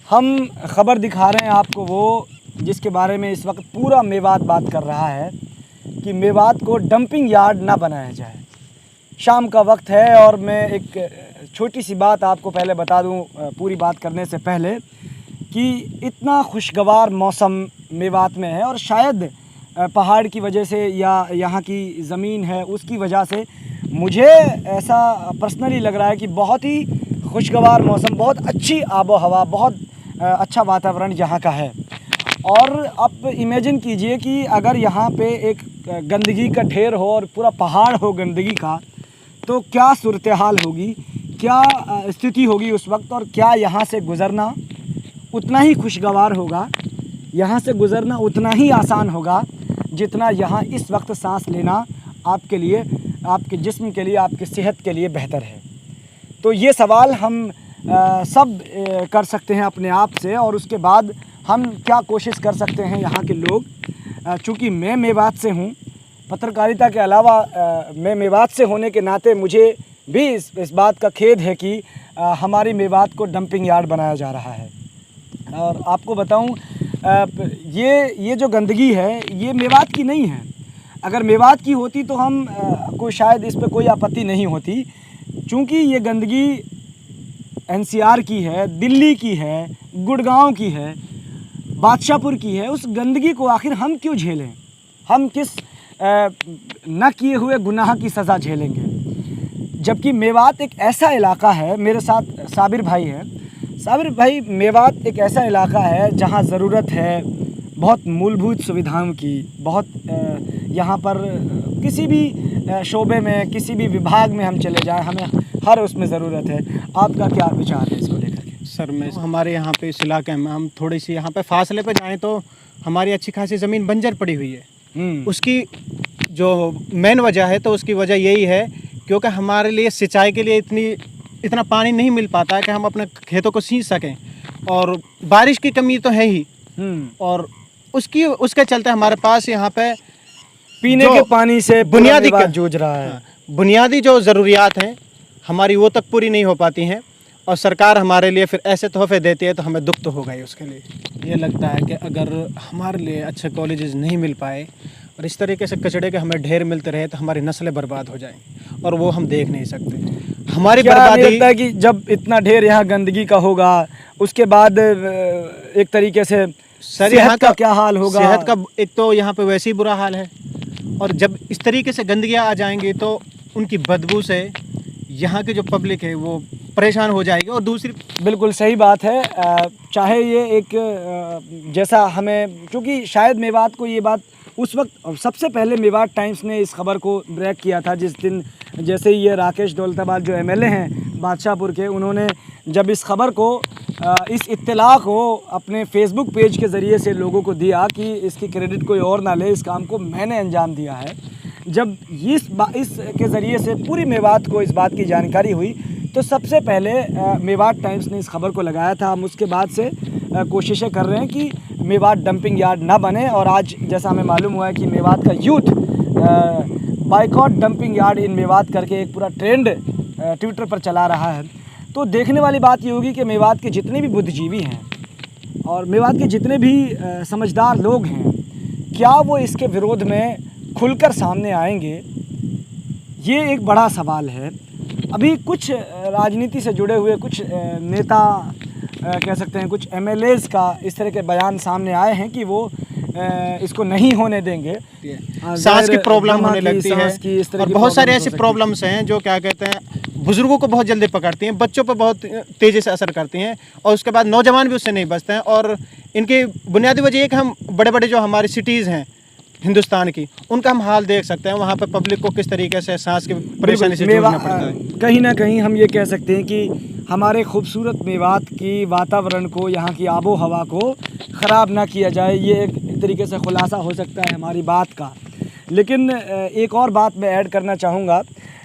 हम ख़बर दिखा रहे हैं आपको वो जिसके बारे में इस वक्त पूरा मेवात बात कर रहा है कि मेवात को डंपिंग यार्ड ना बनाया जाए। शाम का वक्त है और मैं एक छोटी सी बात आपको पहले बता दूं पूरी बात करने से पहले कि इतना खुशगवार मौसम मेवात में है और शायद पहाड़ की वजह से या यहाँ की ज़मीन है उसकी वजह से मुझे ऐसा पर्सनली लग रहा है कि बहुत ही खुशगवार मौसम, बहुत अच्छी आबो हवा, बहुत अच्छा वातावरण यहाँ का है। और आप इमेजिन कीजिए कि अगर यहाँ पे एक गंदगी का ढेर हो और पूरा पहाड़ हो गंदगी का, तो क्या सूरत हाल होगी, क्या स्थिति होगी उस वक्त, और क्या यहाँ से गुज़रना उतना ही खुशगवार होगा, यहाँ से गुज़रना उतना ही आसान होगा जितना यहाँ इस वक्त सांस लेना आपके लिए, आपके जिस्म के लिए, आपकी सेहत के लिए बेहतर है। तो ये सवाल हम सब कर सकते हैं अपने आप से, और उसके बाद हम क्या कोशिश कर सकते हैं यहाँ के लोग। चूँकि मैं मेवात से हूँ, पत्रकारिता के अलावा मैं मेवात से होने के नाते मुझे भी इस बात का खेद है कि हमारी मेवात को डंपिंग यार्ड बनाया जा रहा है। और आपको बताऊं, ये जो गंदगी है ये मेवात की नहीं है। अगर मेवात की होती तो हम को शायद इस पर कोई आपत्ति नहीं होती। चूँकि ये गंदगी एनसीआर की है, दिल्ली की है, गुड़गांव की है, बादशाहपुर की है, उस गंदगी को आखिर हम क्यों झेलें? हम किस न किए हुए गुनाह की सज़ा झेलेंगे? जबकि मेवात एक ऐसा इलाका है, मेरे साथ साबिर भाई है। साबिर भाई, मेवात एक ऐसा इलाका है जहां ज़रूरत है बहुत मूलभूत सुविधाओं की, बहुत यहाँ पर किसी भी शोबे में, किसी भी विभाग में हम चले जाएं, हमें हर उसमें ज़रूरत है। आपका क्या विचार है इसको लेकर के? सर, मैं हमारे यहाँ पे इस इलाके में हम थोड़ी सी यहाँ पे फासले पे जाएं तो हमारी अच्छी खासी ज़मीन बंजर पड़ी हुई है। उसकी जो मेन वजह है तो उसकी वजह यही है क्योंकि हमारे लिए सिंचाई के लिए इतना पानी नहीं मिल पाता है कि हम अपने खेतों को सींच सकें, और बारिश की कमी तो है ही, और उसके चलते हमारे पास यहाँ पे पीने के पानी से बुनियादी जूझ रहा है। बुनियादी जो ज़रूरियात हैं हमारी वो तक पूरी नहीं हो पाती हैं, और सरकार हमारे लिए फिर ऐसे तोहफे देती है तो हमें दुख तो होगा ही उसके लिए। ये लगता है कि अगर हमारे लिए अच्छे कॉलेजेस नहीं मिल पाए और इस तरीके से कचड़े के हमें ढेर मिलते रहे तो हमारी नस्लें बर्बाद हो जाएंगी, और वो हम देख नहीं सकते। हमारी बर्बादी लगता है कि जब इतना ढेर यहाँ गंदगी का होगा उसके बाद एक तरीके से सर यहाँ का क्या हाल होगा? सेहत का एक तो यहाँ पे वैसे ही बुरा हाल है, और जब इस तरीके से गंदगियाँ आ जाएंगी तो उनकी बदबू से यहाँ की जो पब्लिक है वो परेशान हो जाएगी। और दूसरी, बिल्कुल सही बात है। चाहे ये एक जैसा हमें, क्योंकि शायद मेवात को ये बात उस वक्त सबसे पहले मेवात टाइम्स ने इस खबर को ब्रेक किया था जिस दिन, जैसे ही ये राकेश दौलताबाद जो एमएलए हैं बादशाहपुर के, उन्होंने जब इस खबर को, इस इत्तला को अपने फेसबुक पेज के ज़रिए से लोगों को दिया कि इसकी क्रेडिट कोई और ना ले, इस काम को मैंने अंजाम दिया है। जब इसके ज़रिए से पूरी मेवात को इस बात की जानकारी हुई तो सबसे पहले मेवात टाइम्स ने इस खबर को लगाया था। हम उसके बाद से कोशिशें कर रहे हैं कि मेवात डंपिंग यार्ड ना बने, और आज जैसा हमें मालूम हुआ है कि मेवात का यूथ बाइकॉट डंपिंग यार्ड इन मेवात करके एक पूरा ट्रेंड ट्विटर पर चला रहा है। तो देखने वाली बात ये होगी कि मेवात के जितने भी बुद्धिजीवी हैं और मेवात के जितने भी समझदार लोग हैं, क्या वो इसके विरोध में खुलकर सामने आएंगे? ये एक बड़ा सवाल है। अभी कुछ राजनीति से जुड़े हुए कुछ नेता कह सकते हैं, कुछ एमएलएज का इस तरह के बयान सामने आए हैं कि वो इसको नहीं होने देंगे। सांस की प्रॉब्लम होने लगती है, और बहुत सारी ऐसी प्रॉब्लम्स हैं जो क्या कहते हैं बुजुर्गों को बहुत जल्दी पकड़ती हैं, बच्चों पर बहुत तेज़ी से असर करती हैं, और उसके बाद नौजवान भी उससे नहीं बचते हैं। और इनकी बुनियादी वजह ये कि हम बड़े बड़े जो हमारी सिटीज़ हैं हिंदुस्तान की, उनका हम हाल देख सकते हैं। वहाँ पे पब्लिक को किस तरीके से सांस की परेशानी से जूझना पड़ता है। कहीं ना कहीं हम ये कह सकते हैं कि हमारे खूबसूरत मेवात की वातावरण को, यहाँ की आबो हवा को ख़राब ना किया जाए, ये एक तरीके से खुलासा हो सकता है हमारी बात का। लेकिन एक और बात मैं ऐड करना चाहूँगा।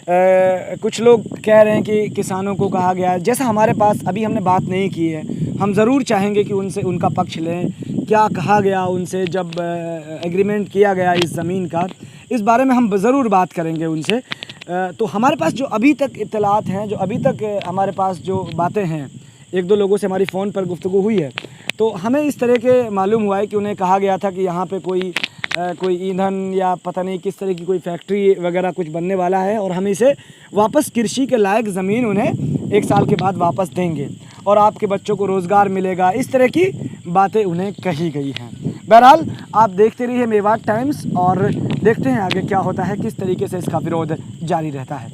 कुछ लोग कह रहे हैं कि किसानों को कहा गया है, जैसा हमारे पास अभी हमने बात नहीं की है, हम ज़रूर चाहेंगे कि उनसे उनका पक्ष लें। क्या कहा गया उनसे जब एग्रीमेंट किया गया इस ज़मीन का, इस बारे में हम ज़रूर बात करेंगे उनसे। तो हमारे पास जो अभी तक इत्तलात हैं, जो अभी तक हमारे पास जो बातें हैं, एक दो लोगों से हमारी फ़ोन पर गुफ्तगू हुई है, तो हमें इस तरह के मालूम हुआ है कि उन्हें कहा गया था कि यहाँ पे कोई ईंधन या पता नहीं किस तरह की कोई फैक्ट्री वगैरह कुछ बनने वाला है और हम इसे वापस कृषि के लायक ज़मीन उन्हें 1 साल के बाद वापस देंगे और आपके बच्चों को रोज़गार मिलेगा, इस तरह की बातें उन्हें कही गई हैं। बहरहाल आप देखते रहिए मेवात टाइम्स और देखते हैं आगे क्या होता है, किस तरीके से इसका विरोध जारी रहता है।